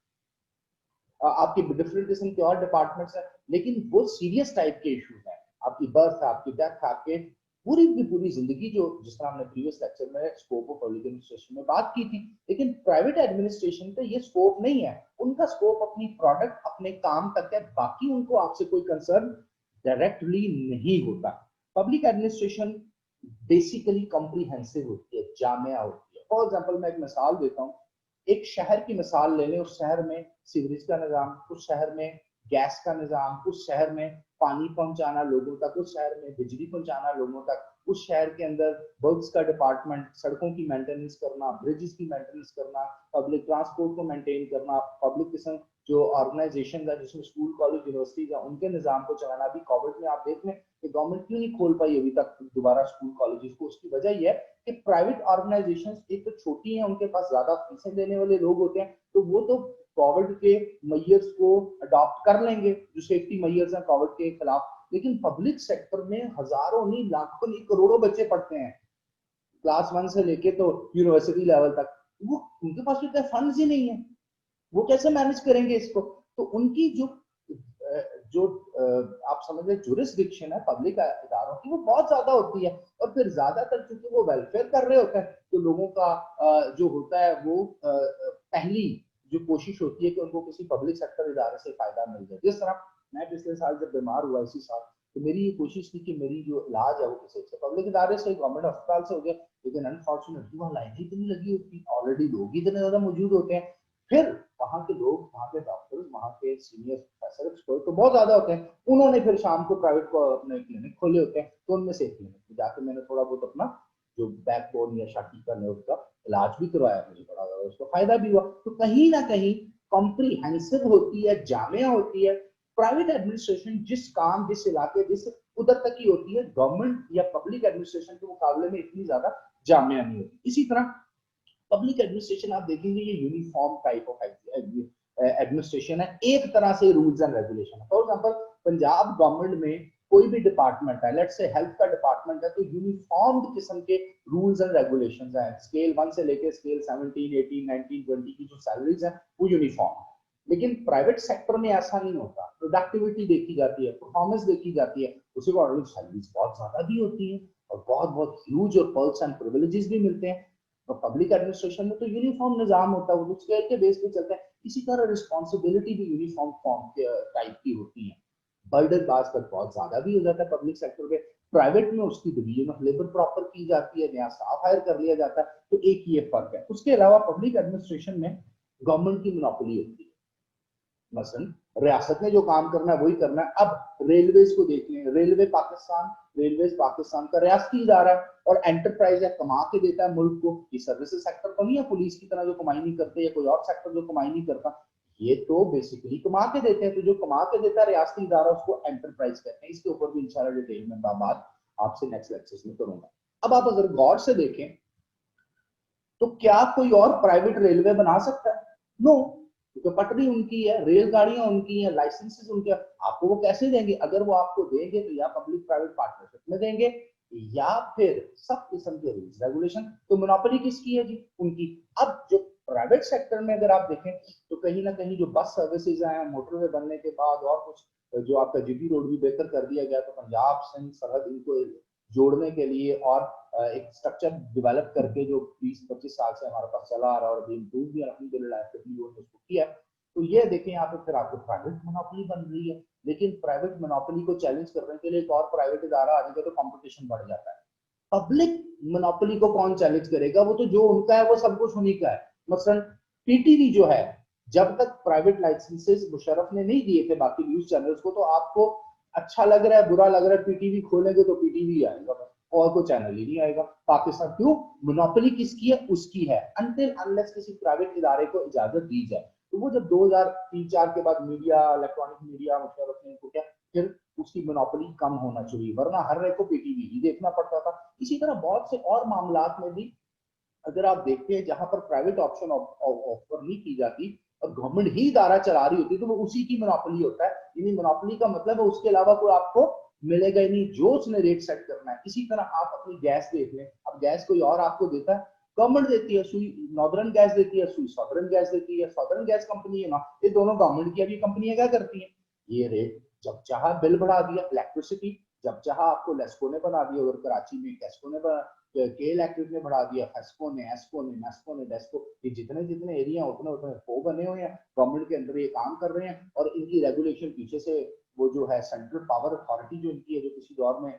Speaker 1: आपकी डिफरेंट किस्म के और डिपार्टमेंट्स हैं, लेकिन वो सीरियस टाइप के इश्यूज हैं, आपकी बर्थ, आपकी डेथ, आपके पूरी की पूरी जिंदगी, जो जिस तरह हमने प्रीवियस लेक्चर में स्कोप ऑफ पब्लिक एडमिनिस्ट्रेशन में बात की थी। लेकिन प्राइवेट एडमिनिस्ट्रेशन पे ये स्कोप नहीं है, उनका स्कोप अपनी प्रोडक्ट, अपने काम तक है, बाकी उनको आपसे कोई कंसर्न डायरेक्टली नहीं होता। पब्लिक एडमिनिस्ट्रेशन बेसिकली कॉम्प्रिहेंसिव होती है, जामिया होती है। फॉर एग्जाम्पल, मैं एक मिसाल देता हूँ, एक शहर की मिसाल ले लें, उस शहर में सीवरेज का निजाम, उस शहर में गैस का निजाम, उस शहर में पानी पहुंचाना लोगों तक, उस शहर में बिजली पहुंचाना लोगों तक, उस शहर के अंदर वर्क्स का डिपार्टमेंट, सड़कों की मेंटेनेंस करना, ब्रिजेस की मेंटेनेंस करना, पब्लिक ट्रांसपोर्ट को मेंटेन करना, पब्लिक किस्म जो ऑर्गेनाइजेशन है जिसमें स्कूल, कॉलेज, यूनिवर्सिटीज है, उनके निजाम को चलाना। भी कोविड में आप देख लें कि गवर्नमेंट क्यों नहीं खोल पाई अभी तक दोबारा स्कूल कॉलेजेस को, उसकी वजह यह है कि प्राइवेट ऑर्गेनाइजेशंस एक तो छोटी हैं, उनके पास ज्यादा फीसें देने वाले लोग होते हैं, तो वो तो कोविड के मैयर्स को अडॉप्ट कर लेंगे, जो सेफ्टी मैयर्स हैं कोविड के खिलाफ। लेकिन पब्लिक सेक्टर में हजारों नहीं, लाखों नहीं, करोड़ों बच्चे पढ़ते हैं, क्लास 1 से लेके तो यूनिवर्सिटी लेवल तक। वो उनके पास तो फंड्स ही नहीं है, वो कैसे मैनेज करेंगे इसको? तो उनकी जो जो आप समझ लें जुरिस्डिक्शन है पब्लिक इदारों की वो बहुत ज्यादा होती है, और फिर ज्यादातर चूंकि वो वेलफेयर कर रहे होते हैं तो लोगों का जो होता है वो पहली जो कोशिश होती है कि उनको किसी पब्लिक सेक्टर इदारे से फायदा मिल जाए। जिस तरह मैं पिछले साल जब बीमार हुआ इसी साल, तो मेरी ये कोशिश थी कि मेरी जो इलाज है वो किसी से पब्लिक इदारे से, गवर्नमेंट अस्पताल से हो गया, लेकिन अनफॉर्चुनेटली वहाँ लाइनें इतनी लगी होती, ऑलरेडी लोग इतने ज्यादा मौजूद होते हैं, फिर वहाँ के लोग, वहाँ के डॉक्टर्स, वहाँ के सीनियर प्रोफेसर एक्सपर्ट तो बहुत ज्यादा होते हैं, उन्होंने फिर शाम को प्राइवेट को अपने क्लिनिक खोले होते हैं, तो उनमें से एक क्लिनिक में जाके मैंने थोड़ा बहुत अपना जो बैकबोन या शाकी का नर्व का इलाज भी करवाया, मुझे बड़ा ज्यादा उसको फायदा भी हुआ। तो कहीं ना कहीं कॉम्प्रिहेंसिव होती है, जामिया होती है प्राइवेट एडमिनिस्ट्रेशन, जिस काम, जिस इलाके, जिस उधर तक की होती है, गवर्नमेंट या पब्लिक एडमिनिस्ट्रेशन के मुकाबले में इतनी ज्यादा जामिया नहीं होती। इसी तरह पब्लिक एडमिनिस्ट्रेशन आप देखेंगे ये यूनिफॉर्म टाइप ऑफ एडमिनिस्ट्रेशन है, एक तरह से रूल्स एंड रेगुलेशन है। फॉर एग्जांपल पंजाब गवर्नमेंट में कोई भी डिपार्टमेंट है, लेट्स से हेल्थ का डिपार्टमेंट है, तो यूनिफॉर्म्ड किस्म के रूल्स एंड रेगुलेशंस हैं, स्केल 1 से लेके स्केल 17, 18, 19, 20 की जो सैलरीज हैं वो यूनिफॉर्म है। लेकिन प्राइवेट सेक्टर में ऐसा नहीं होता, प्रोडक्टिविटी देखी जाती है, परफॉर्मेंस देखी जाती है, उसी को ऑलरेडी सैलरीज बहुत ज्यादा भी होती है और बहुत बहुत ह्यूज और पर्क्स एंड प्रिविलेजेस भी मिलते हैं। तो पब्लिक एडमिनिस्ट्रेशन में तो यूनिफॉर्म निजाम होता है, वो स्केल के बेस पे चलता है। इसी तरह रिस्पॉन्सिबिलिटी भी यूनिफॉर्म फॉर्म के टाइप की होती है। बर्डन बाज तक बहुत ज्यादा भी हो जाता है पब्लिक सेक्टर में, प्राइवेट में उसकी डिवीजन ऑफ लेबर प्रॉपर की जाती है, नया स्टाफ हायर कर लिया जाता है, तो एक ये फर्क है। उसके अलावा पब्लिक एडमिनिस्ट्रेशन में गवर्नमेंट की मोनोपोली होती है, मसलन रियासत ने जो काम करना है वही करना है। अब रेलवेज को देख लें, रेलवेज पाकिस्तान का रियासती इदारा है और एंटरप्राइज है, कमा के देता है मुल्क को। ये सर्विसेज सेक्टर तो नहीं है पुलिस की तरह जो कमाई नहीं करते, या कोई और सेक्टर जो कमाई नहीं करता, ये तो बेसिकली कमा के देते हैं। तो जो कमा के देता है रियासती इदारा, उसको एंटरप्राइज कहते हैं। इसके ऊपर भी इंशाल्लाह डिटेल में बात आपसे नेक्स्ट लेक्चर्स में करूंगा। अब आप अगर गौर से देखें तो क्या कोई और प्राइवेट रेलवे बना सकता है? नो, क्योंकि पटरी उनकी है, रेलगाड़ियां उनकी हैं, लाइसेंसेस उनके, आपको वो कैसे देंगे? अगर वो आपको देंगे तो या पब्लिक प्राइवेट पार्टनरशिप में देंगे, या फिर सब किस्म के रूल्स रेगुलेशन। तो मोनोपोली किसकी है जी? उनकी। अब जो प्राइवेट सेक्टर में अगर आप देखें तो कहीं ना कहीं जो बस सर्विसेज हैं, मोटरवे बनने के बाद और कुछ, जो आपका जीटी रोड भी बेहतर कर दिया गया, तो पंजाब सिंध सरहद इनको जोड़ने के लिए और एक स्ट्रक्चर डेवलप करके जो 20-25 साल से हमारे पास चला आ रहा है और अभी इम्प्रूव भी उसको किया। तो ये देखें यहाँ पे फिर आपको प्राइवेट मोनोपोली बन रही है। लेकिन प्राइवेट मोनोपोली को चैलेंज करने के लिए एक और प्राइवेट इदारा आ जाएगा तो कंपटीशन बढ़ जाता है। पब्लिक मोनोपोली को कौन चैलेंज करेगा? वो तो जो उनका है वो सब कुछ उन्हीं का है। मसलन पीटीवी जो है, जब तक प्राइवेट लाइसेंसेस मुशर्रफ ने नहीं दिए थे बाकी न्यूज चैनल्स को, तो आपको अच्छा लग रहा है, बुरा लग रहा है, पीटीवी खोलेंगे तो पीटीवी आएगा और कोई चैनल ही नहीं आएगा। पाकिस्तान क्यों? मोनोपोली किसकी है? उसकी है, अनटिल अनलेस किसी प्राइवेट इदारे को इजाजत दी जाए। तो वो जब 2003-4 के बाद मीडिया, इलेक्ट्रॉनिक मीडिया, मुशर्रफ ने इनको क्या, फिर उसकी मोनोपोली कम होना शुरू हुई, वरना हर एक को पीटीवी ही देखना पड़ता था। इसी तरह बहुत से और मामलात में भी अगर आप देखते हैं जहां पर प्राइवेट ऑप्शन ऑफर नहीं की जाती और गवर्नमेंट ही इदारा चला रही होती, तो वो उसी की मोनोपोली होता है। यानी मोनोपोली का मतलब है उसके अलावा कोई आपको मिलेगा ही नहीं, जो उसने रेट सेट करना है। इसी तरह आप अपनी गैस देख लें, अब गैस कोई और आपको देता है? गवर्नमेंट देती है, सुई नॉर्दर्न गैस देती है, सुई सॉदर्न गैस देती है, सॉदर्न गैस कंपनी है ना, ये दोनों गवर्नमेंट की। अभी कंपनियां क्या करती हैं? ये रेट जब चाहा बिल बढ़ा दिया, इलेक्ट्रिसिटी जब चाहा आपको लेस्को ने बना दिया, और कराची में कैस्को ने के इलेक्ट्रिक ने बढ़ा दिया, फेस्को ने, एस्को ने, नेस्को ने, डेस्को, ये जितने जितने एरिया उतने उतने वो बने हुए हैं, गवर्नमेंट के अंदर ये काम कर रहे हैं। और इनकी रेगुलेशन पीछे से वो जो है सेंट्रल पावर अथॉरिटी जो इनकी है, जो किसी दौर में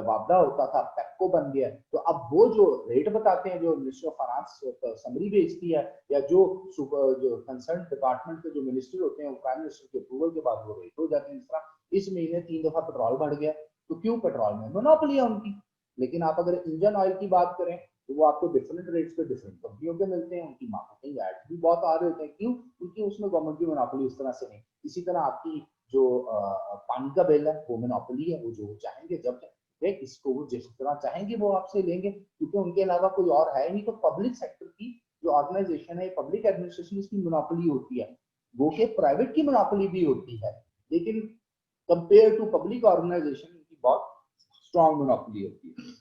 Speaker 1: वापदा होता था, पेप्को बन गया। तो अब वो जो रेट बताते हैं, जो मिनिस्टर ऑफ फाइनेंस समरी भेजती है, या जो कंसर्न डिपार्टमेंट के जो मिनिस्टर होते हैं, प्राइम मिनिस्टर के अप्रूवल के बाद वो रेट हो जाते हैं। इस तरह इस महीने 3 दफा पेट्रोल बढ़ गया, तो क्यों? पेट्रोल में मोनोपोली है उनकी। लेकिन आप अगर इंजन ऑयल की बात करें तो वो आपको डिफरेंट रेट्स पे डिफरेंट कंपनियों के मिलते हैं, उनकी मार्केटिंग एड्स भी बहुत आ रहे होते हैं। क्यों? क्योंकि उसमें गवर्नमेंट की मोनोपोली उस तरह से नहीं। इसी तरह आपकी जो पानी का बिल है वो मोनोपोली है, वो जो चाहेंगे जब इसको वो जिस तरह चाहेंगे वो आपसे लेंगे, क्योंकि उनके अलावा कोई और है नहीं। तो पब्लिक सेक्टर की जो ऑर्गेनाइजेशन है, पब्लिक एडमिनिस्ट्रेशन, इसकी मोनोपोली होती है, वो के प्राइवेट की मोनोपोली भी होती है, लेकिन कंपेयर टू पब्लिक ऑर्गेनाइजेशन इनकी बहुत स्ट्रॉन्ग मोनोपोली होती है।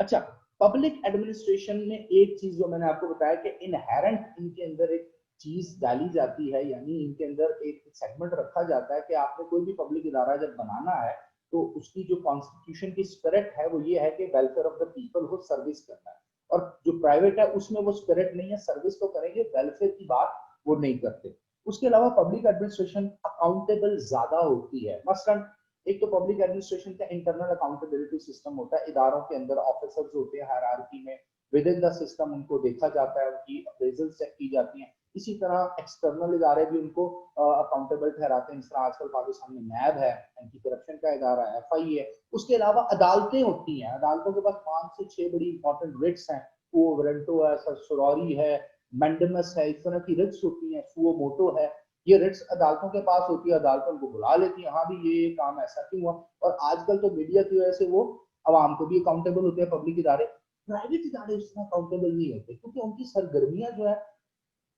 Speaker 1: अच्छा, पब्लिक एडमिनिस्ट्रेशन में एक चीज जो मैंने आपको बताया कि इनहेरेंट इनके अंदर एक चीज डाली जाती है, यानी इनके अंदर एक सेगमेंट रखा जाता है कि आपने कोई भी पब्लिक इदारा जब बनाना है तो उसकी जो कॉन्स्टिट्यूशन की स्पिरिट है वो ये है कि वेलफेयर ऑफ द पीपल को सर्विस करना है। और जो प्राइवेट है उसमें वो स्पिरिट नहीं है, सर्विस तो करेंगे, वेलफेयर की बात वो नहीं करते। उसके अलावा पब्लिक एडमिनिस्ट्रेशन अकाउंटेबल ज्यादा होती है। मसलन एक तो पब्लिक एडमिनिस्ट्रेशन का इंटरनल अकाउंटेबिलिटी सिस्टम होता है, इदारों के अंदर ऑफिसर्स होते हैं हायरार्की में, विद इन द सिस्टम उनको देखा जाता है, उनकी अप्रेजल चेक की जाती है। इसी तरह एक्सटर्नल इदारे भी उनको अकाउंटेबल ठहराते हैं, जिस तरह आजकल पाकिस्तान में नैब है, एंटी करप्शन का इदारा है, एफआई है। उसके अलावा अदालतें होती हैं, अदालतों के पास 5 से 6 बड़ी इंपॉर्टेंट रिट्स हैं, वो वारंटो है, सरसुरौरी है, मैंडमस है, इस तरह की रिट्स होती हैं, सुओ मोटो है। ये रिट्स अदालतों के पास होती है, अदालत उनको बुला लेती है, हाँ भी ये काम ऐसा क्यों हुआ। और आजकल तो मीडिया की वजह से वो आवाम को भी अकाउंटेबल होते हैं पब्लिक इदारे। प्राइवेट इदारे उसमें अकाउंटेबल नहीं होते, क्योंकि उनकी सरगर्मियां जो है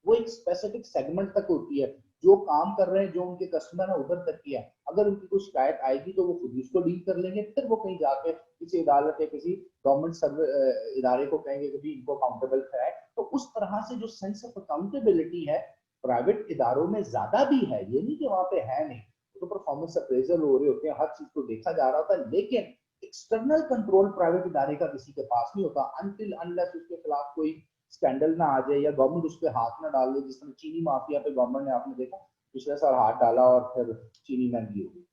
Speaker 1: वो एक स्पेसिफिक सेगमेंट तक होती है, जो काम कर रहे हैं, जो उनके कस्टमर है उधर तक की है। अगर उनकी कोई शिकायत आएगी तो वो खुद उसको डील कर लेंगे, फिर वो कहीं जाके किसी अदालत या किसी गवर्नमेंट इदारे को कहेंगे कि इनको अकाउंटेबल कराए। तो उस तरह से जो सेंस ऑफ अकाउंटेबिलिटी है प्राइवेट इदारों में ज्यादा भी है, ये नहीं कि वहां पे है नहीं। तो परफॉर्मेंस अप्रेजल हो रहे होते हैं, हर चीज को देखा जा रहा होता है, लेकिन एक्सटर्नल कंट्रोल प्राइवेट इदारे का किसी के पास नहीं होता, अनटिल अनलेस उसके खिलाफ कोई स्कैंडल ना आ जाए या गवर्नमेंट उस पर हाथ ना डाल दे। जिस तरह चीनी माफिया पे गवर्नमेंट ने, आपने देखा पिछले साल हाथ डाला और फिर चीनी महंगी हो गई।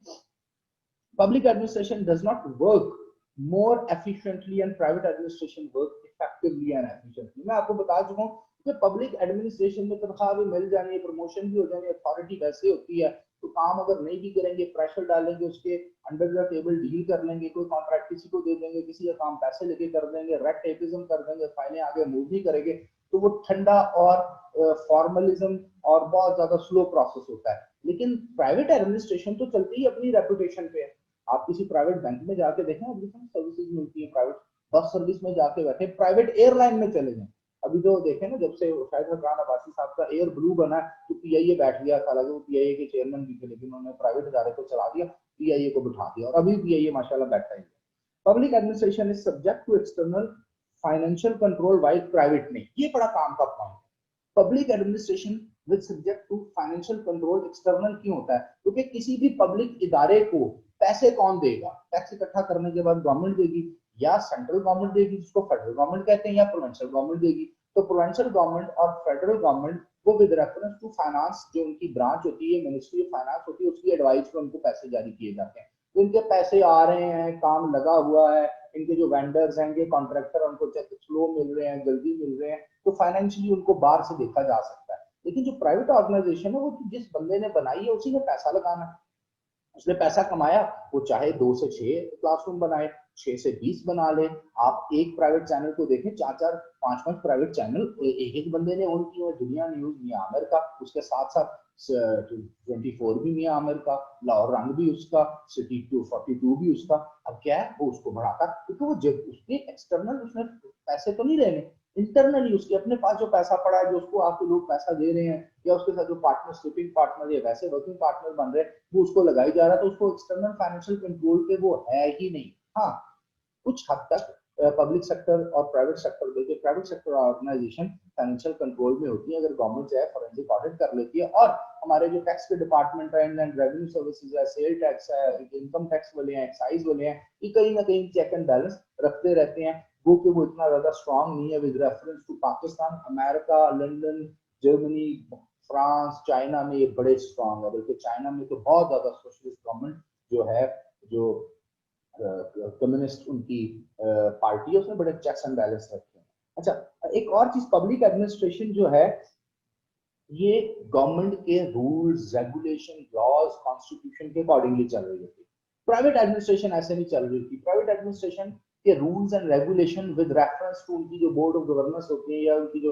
Speaker 1: Public administration does not work more efficiently and private administration work effectively and efficiently. मैं आपको बता चुका हूँ कि पब्लिक एडमिनिस्ट्रेशन में तनख्वाह भी मिल जानी है, प्रमोशन भी हो जानी है, अथॉरिटी वैसे होती है, तो काम अगर नहीं भी करेंगे प्रेशर डालेंगे, उसके अंडर द टेबल डील कर लेंगे, कोई कॉन्ट्रैक्ट किसी को दे देंगे, किसी का काम पैसे लेके कर देंगे, रेड टेपिज्म कर देंगे, फाइलें आगे मूव नहीं करेंगे, तो वो ठंडा और फॉर्मलिज्म और बहुत ज्यादा स्लो प्रोसेस होता है। लेकिन प्राइवेट एडमिनिस्ट्रेशन तो चलती ही अपनी रेपुटेशन पे है। आप किसी प्राइवेट बैंक में जाके देखें, आपको सर्विसेज मिलती है, प्राइवेट बस सर्विस में जाके बैठे, प्राइवेट एयरलाइन में चले जाएं। अभी तो देखे ना, जब से शायद फरहान अब्बासी साहब का एयर ब्लू बना तो पीआईए बैठ गया, हालांकि वो पीआईए के चेयरमैन भी थे, लेकिन उन्होंने प्राइवेट इदारे को चला दिया, पीआईए को बिठा दिया, और अभी पीआईए माशाल्लाह बैठा ही है। Public administration is subject to external financial control while private नहीं, ये बड़ा काम का पॉइंट है। Public administration with subject to financial control external क्यों होता है? क्योंकि किसी भी पब्लिक इदारे को पैसे कौन देगा? टैक्स इकट्ठा करने के बाद गवर्नमेंट देगी, या सेंट्रल गवर्नमेंट देगी जिसको फेडरल गवर्नमेंट कहते हैं, या प्रोविंशियल गवर्नमेंट देगी। तो प्रोविंशियल गवर्नमेंट और फेडरल गवर्नमेंट वो विद रेफरेंस टू फाइनेंस, जो उनकी ब्रांच होती है, मिनिस्ट्री ऑफ फाइनेंस होती है, उसकी एडवाइस पर उनको पैसे जारी किए जाते हैं। तो इनके पैसे आ रहे हैं, काम लगा हुआ है, इनके जो वेंडर्स हैं, ये कॉन्ट्रैक्टर, उनको चेक स्लो मिल रहे हैं, जल्दी मिल रहे हैं, तो फाइनेंशियली उनको बाहर से देखा जा सकता है। लेकिन जो प्राइवेट ऑर्गेनाइजेशन है वो जिस बंदे ने बनाई है उसी में पैसा लगाना है, उसने पैसा कमाया, वो चाहे 2 से 6 क्लासरूम बनाए, 6 से 20 बना ले। आप एक प्राइवेट चैनल को देखें, 4-4 5-5 प्राइवेट चैनल एक एक बंदे ने ओन किए, दुनिया न्यूज मियां आमिर का, उसके साथ साथ 24 भी मियां आमिर का, लाहौर रंग भी उसका, सिटी 242 भी उसका। अब क्या है, वो उसको बढ़ाता, क्योंकि वो जब उसके एक्सटर्नल उसने पैसे तो नहीं लेने, इंटरनली उसके अपने पास जो पैसा पड़ा है, जो उसको आपके लोग पैसा दे रहे हैं, या उसके साथ जो पार्टनर, स्लीपिंग पार्टनर या वैसे वर्किंग पार्टनर बन रहे हैं, वो उसको लगाई जा रहा है, तो उसको एक्सटर्नल फाइनेंशियल कंट्रोल पे वो है ही नहीं। हाँ, कुछ हद तक पब्लिक सेक्टर और प्राइवेट सेक्टर, देखिए private sector organization financial control में होती है, अगर गवर्नमेंट जो है फॉरेंसिक ऑडिट कर लेती है, और हमारे जो टैक्स के डिपार्टमेंट है, इनलैंड रेवेन्यू सर्विसेज है, सेल टैक्स है, इनकम टैक्स वाले हैं, एक्साइज वाले हैं, ये कहीं ना कहीं चेक एंड बैलेंस रखते रहते हैं। वो कि वो इतना ज्यादा स्ट्रॉन्ग नहीं है with reference to Pakistan, America, London, Germany, France, China में ये बड़े स्ट्रॉन्ग है, बल्कि चाइना में तो बहुत ज्यादा सोशलिस्ट गवर्नमेंट जो है, जो कम्युनिस्ट उनकी पार्टी है, उसने बड़े चेक्स एंड बैलेंस रखे हैं। अच्छा, एक और चीज, पब्लिक एडमिनिस्ट्रेशन जो है ये गवर्नमेंट के रूल्स, रेगुलेशन, लॉज, कॉन्स्टिट्यूशन के अकॉर्डिंगली चल रही होती है। प्राइवेट एडमिनिस्ट्रेशन ऐसे नहीं चल रही थी। प्राइवेट एडमिनिस्ट्रेशन के rules and regulation with reference to उनकी जो बोर्ड ऑफ गवर्नर्स होती है, या उनकी जो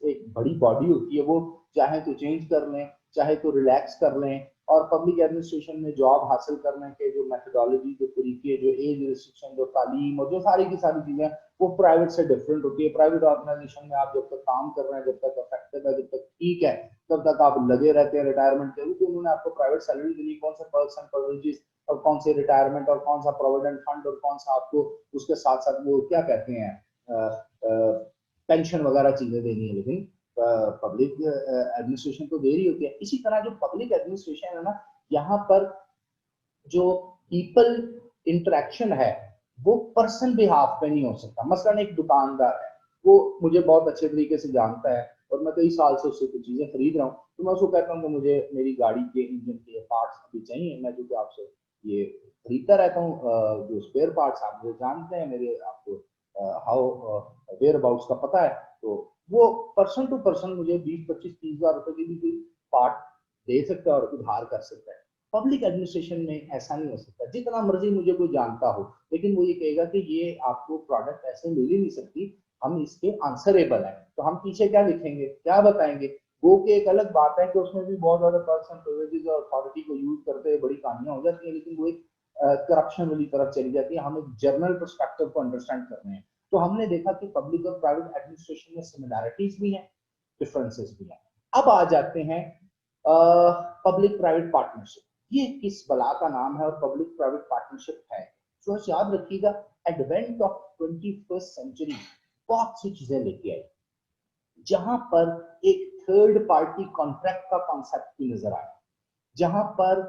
Speaker 1: एक बड़ी बॉडी होती है, वो चाहे तो चेंज कर लें, चाहे तो रिलैक्स कर लें। और पब्लिक एडमिनिस्ट्रेशन में जॉब हासिल करने के जो मेथोडोलॉजी, जो तरीके, जो एज रिस्ट्रिक्शन, जो तालीम और जो सारी की सारी चीजें, वो प्राइवेट से डिफरेंट होती है। प्राइवेट ऑर्गेनाइजेशन में आप जब तक काम कर रहे हैं, जब तक इफेक्टिव है, जब तक ठीक है, तब तक आप लगे रहते हैं रिटायरमेंट के, क्योंकि उन्होंने आपको प्राइवेट सैलरी देनी, कौन सा पर्क्स एंड प्रिविलेजेस और कौन से रिटायरमेंट और कौन सा प्रोविडेंट फंड और कौन सा आपको उसके साथ साथ वो क्या कहते हैं पेंशन वगैरह चीजें देनी है। लेकिन पब्लिक एडमिनिस्ट्रेशन तो देरी होती है। इसी तरह जो पब्लिक एडमिनिस्ट्रेशन है ना, यहाँ पर जो पीपल इंटरेक्शन है वो पर्सन बिहाफ पे नहीं हो सकता। मसलन एक दुकानदार है, वो मुझे बहुत अच्छे तरीके से जानता है और मैं कई साल से उससे कुछ चीजें खरीद रहा हूँ, तो मैं उसको कहता हूँ कि मुझे मेरी गाड़ी के इंजन के पार्ट्स अभी चाहिए, मैं जो आपसे ये खरीदता रहता हूँ जो स्पेयर पार्ट्स आप मुझे जानते हैं, मेरे आपको हाउ वेयर अबाउट्स का पता है, तो वो पर्सन टू पर्सन मुझे 20-25-30 हजार रुपए की भी कोई पार्ट दे सकता है और उधार कर सकता है। पब्लिक एडमिनिस्ट्रेशन में ऐसा नहीं हो सकता। जितना मर्जी मुझे कोई जानता हो, लेकिन वो ये कहेगा कि ये आपको प्रोडक्ट ऐसे मिल ही नहीं सकती, हम इसके आंसरेबल हैं, तो हम पीछे क्या लिखेंगे, क्या बताएंगे। गो के एक अलग बात है कि उसमें भी बहुत ज्यादा पर्सन प्रिविलेजेस और अथॉरिटी को यूज करते हुए बड़ी कहानियां हो जाती है, लेकिन वो एक करप्शन वाली तरफ चली जाती है। हम एक जर्नल पर्सपेक्टिव को अंडरस्टैंड कर रहे हैं, तो हमने देखा कि पब्लिक और प्राइवेट एडमिनिस्ट्रेशन में सिमिलैरिटीज भी हैं, डिफरेंसेस भी हैं। अब आ जाते हैं पब्लिक प्राइवेट पार्टनरशिप। ये किस बला का नाम है और पब्लिक प्राइवेट पार्टनरशिप है। तो याद रखिएगा, एडवेंट ऑफ 21st सेंचुरी बहुत सी चीजें लेके आई, जहां पर एक थर्ड पार्टी कॉन्ट्रैक्ट का कॉन्सेप्ट भी नजर आया, जहां पर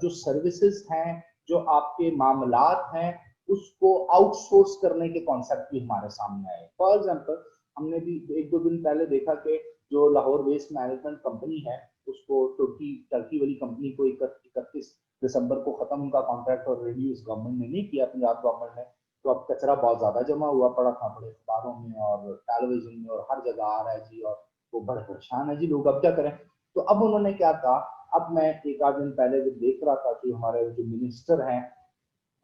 Speaker 1: जो सर्विसेज हैं, जो आपके मामलात हैं, उसको आउटसोर्स करने के कॉन्सेप्ट भी हमारे सामने आए। फॉर एग्जांपल, हमने भी 1-2 दिन पहले देखा कि जो लाहौर वेस्ट मैनेजमेंट कंपनी है, उसको टर्की वाली कंपनी को 31 दिसंबर को खत्म उनका कॉन्ट्रैक्ट और रिन्यूज गवर्नमेंट ने नहीं किया, पंजाब गवर्नमेंट ने। तो अब कचरा बहुत ज्यादा जमा हुआ पड़ा था, बड़े अखबारों में और टेलीविजन में और हर जगह आ रहा है जी, और वो बड़े परेशान है जी लोग, अब क्या करें। तो अब उन्होंने क्या कहा, अब मैं 1 आध दिन पहले जब देख रहा था कि हमारे जो मिनिस्टर हैं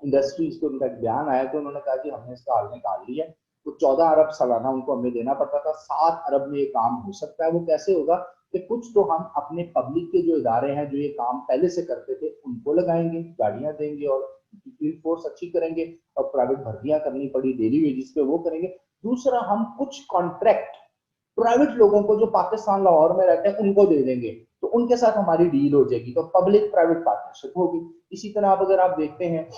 Speaker 1: इंडस्ट्रीज को, उनका एक बयान आया, तो उन्होंने कहा कि हमने इसका हल निकाल लिया। तो 14 अरब सालाना उनको हमें देना पड़ता था, 7 अरब में ये काम हो सकता है। वो कैसे होगा कि कुछ तो हम अपने पब्लिक के जो इदारे हैं जो ये काम पहले से करते थे उनको लगाएंगे, गाड़ियां देंगे और फील्ड फोर्स अच्छी करेंगे, और प्राइवेट भर्तियां करनी पड़ी डेली वेजिस पे वो करेंगे। दूसरा, हम कुछ कॉन्ट्रैक्ट प्राइवेट लोगों को जो पाकिस्तान लाहौर में रहते हैं उनको दे देंगे, तो उनके साथ हमारी डील हो जाएगी, तो पब्लिक प्राइवेट पार्टनरशिप होगी। इसी तरह अब अगर आप देखते हैं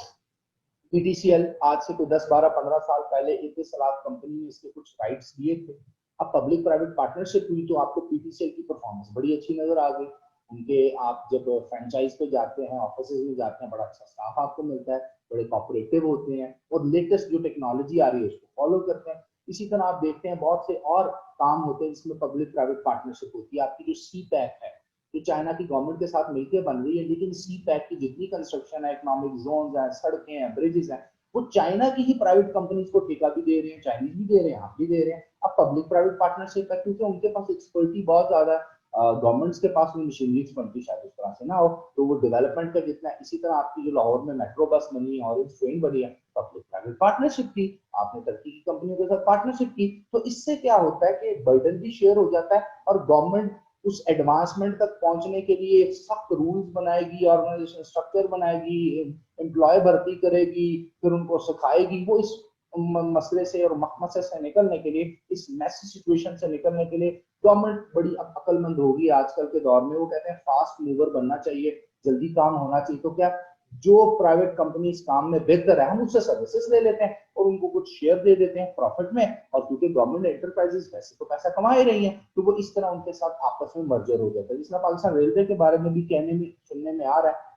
Speaker 1: पीटीसीएल, आज से कोई 10-12-15 साल पहले इतिसलात कंपनी ने इसके कुछ राइट्स दिए थे। अब पब्लिक प्राइवेट पार्टनरशिप हुई तो आपको पीटीसीएल की परफॉर्मेंस बड़ी अच्छी नजर आ गई। उनके आप जब फ्रेंचाइज पे जाते हैं, ऑफिस में जाते हैं, बड़ा अच्छा स्टाफ आपको मिलता है, बड़े कॉपरेटिव होते हैं और लेटेस्ट जो टेक्नोलॉजी आ रही है उसको फॉलो करते हैं। इसी तरह आप देखते हैं बहुत से और काम होते हैं जिसमें पब्लिक प्राइवेट पार्टनरशिप होती है। आपकी जो सी पैक है, जो चाइना की गवर्नमेंट के साथ मिलकर बन रही है, लेकिन सी पैक की जितनी कंस्ट्रक्शन है, इकोनॉमिक जोन है, सड़कें हैं, ब्रिजेस हैं, वो चाइना की ही प्राइवेट कंपनीज को ठेका भी दे रहे हैं, चाइनीज भी दे रहे हैं, हम भी दे रहे हैं। अब पब्लिक प्राइवेट पार्टनरशिप है क्योंकि उनके पास एक्सपर्टी बहुत ज्यादा है, गवर्नमेंट्स के पास में मशीनरी एक्सपर्टी शायद उस तरह से ना हो, तो वो डेवलपमेंट का जितना। इसी तरह आपकी जो लाहौर में मेट्रो बस बनी है, ऑरेंज ट्रेन बनी है, पब्लिक प्राइवेट पार्टनरशिप की, आपने टर्की की कंपनियों के साथ पार्टनरशिप की। तो इससे क्या होता है कि बर्डन भी शेयर हो जाता है और गवर्नमेंट उस एडवांसमेंट तक पहुंचने के लिए सख्त रूल्स बनाएगी, ऑर्गेनाइजेशन स्ट्रक्चर बनाएगी, एम्प्लॉय भर्ती करेगी, फिर उनको सिखाएगी। वो इस मसले से और मसले से निकलने के लिए, इस मैसी सिचुएशन से निकलने के लिए गवर्नमेंट बड़ी अक्लमंद होगी आजकल के दौर में। वो कहते हैं फास्ट मूवर बनना चाहिए, जल्दी काम होना चाहिए। तो क्या, जो प्राइवेट कंपनी इस काम में बेहतर है हम उससे सर्विसेज ले लेते हैं और उनको कुछ शेयर दे देते हैं प्रॉफिट में, और क्योंकि गवर्नमेंट एंटरप्राइजेस वैसे तो पैसा कमा ही रही है, तो वो इस तरह उनके साथ आपस में मर्जर हो जाता है। जिसमें पाकिस्तान रेलवे के बारे में भी कहने में सुनने में आ रहा है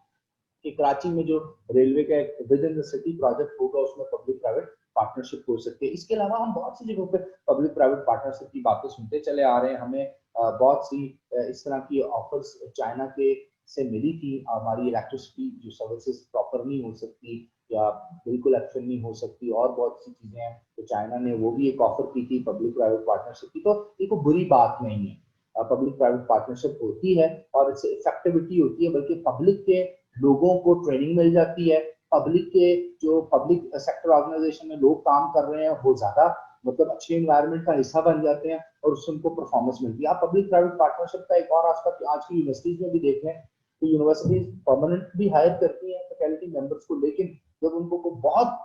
Speaker 1: कि कराची में जो रेलवे का एक with in the city project होगा उसमें पब्लिक प्राइवेट पार्टनरशिप हो सकती है। इसके अलावा हम बहुत सी जगहों पे पब्लिक प्राइवेट पार्टनरशिप की बातें सुनते चले आ रहे हैं। हमें बहुत सी इस तरह की ऑफर्स चाइना के से मिली थी। हमारी इलेक्ट्रिसिटी जो सर्विसेज प्रॉपर नहीं हो सकती या बिल्कुल एक्शन नहीं हो सकती, और बहुत सी चीजें हैं, तो चाइना ने वो भी एक ऑफर की थी पब्लिक प्राइवेट पार्टनरशिप की। तो ये कोई बुरी बात नहीं है, पब्लिक प्राइवेट पार्टनरशिप होती है और इससे इफेक्टिविटी होती है, बल्कि पब्लिक के लोगों को ट्रेनिंग मिल जाती है, पब्लिक के जो पब्लिक सेक्टर ऑर्गेनाइजेशन में लोग काम कर रहे हैं वो ज्यादा मतलब अच्छे एनवायरनमेंट का हिस्सा बन जाते हैं और उससे उनको परफॉर्मेंस मिलती है। आप पब्लिक प्राइवेट पार्टनरशिप का एक और आस्पेक्ट आज की यूनिवर्सिटीज में भी देख लें, तो यूनिवर्सिटीज परमानेंट भी हायर करती हैं फैकल्टी मेंबर्स को, लेकिन जब उनको को बहुत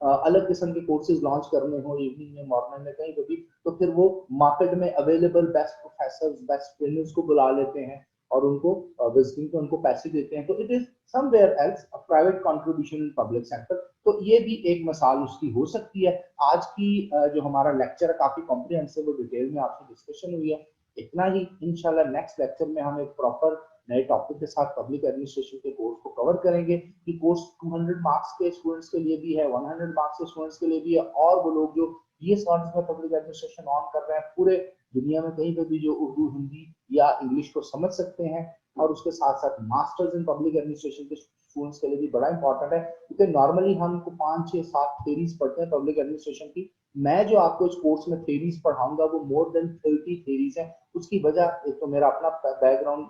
Speaker 1: अलग किस्म के कोर्सेज लॉन्च करने हो इवनिंग में, मॉर्निंग में, कहीं भी, तो फिर वो मार्केट में available best professor, best trainers को बुला लेते हैं और उनको विजिटिंग पे उनको पैसे देते हैं, तो it is somewhere else a private contribution in public sector. तो ये भी एक मिसाल उसकी हो सकती है। आज की जो हमारा लेक्चर है काफी कॉम्प्रिहेंसिव और डिटेल में आपसे डिस्कशन हुई है। इतना ही, इंशाल्लाह नेक्स्ट लेक्चर में हम एक प्रॉपर नए टॉपिक के साथ पब्लिक एडमिनिस्ट्रेशन के कोर्स को कवर करेंगे कि कोर्स 200 मार्क्स के स्टूडेंट्स के लिए भी है, 100 मार्क्स के स्टूडेंट्स के लिए भी है, और वो लोग जो बीएस ऑनर्स में पब्लिक एडमिनिस्ट्रेशन ऑन कर रहे हैं पूरे दुनिया में कहीं पे भी जो उर्दू, हिंदी या इंग्लिश को समझ सकते हैं। और उसके साथ साथ मास्टर्स इन पब्लिक एडमिनिस्ट्रेशन के स्टूडेंट्स के लिए भी बड़ा इंपॉर्टेंट है, क्योंकि नॉर्मली हमको 5 6 7 थेरीज पढ़ते हैं पब्लिक एडमिनिस्ट्रेशन की। मैं जो आपको इस कोर्स में थेरीज पढ़ाऊंगा वो मोर देन 30 थेरीज है। उसकी वजह एक तो मेरा अपना बैकग्राउंड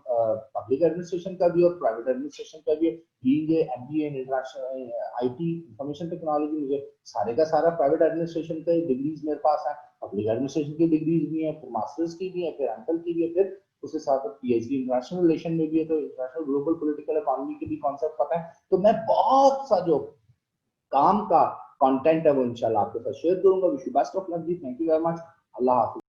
Speaker 1: पब्लिक एडमिनिस्ट्रेशन का भी और प्राइवेट एडमिनिस्ट्रेशन का भी है। Being a MBA in international IT information technology, मुझे सारे का सारा प्राइवेट एडमिनिस्ट्रेशन का डिग्रीज मेरे पास है, पब्लिक एडमिनिस्ट्रेशन की डिग्रीज भी है, फिर मास्टर्स की भी है, फिर एमफिल की भी है, फिर उसके साथ पीएचडी इंटरनेशनल रिलेशन में भी है, तो इंटरनेशनल ग्लोबल पॉलिटिकल इकोनॉमी के भी कॉन्सेप्ट पता है। तो मैं बहुत सा जो काम का कंटेंट है वो इंशाल्लाह आपके साथ शेयर करूंगा। Wish you best of luck जी, थैंक यू वेरी मच, अल्लाह हाफिज।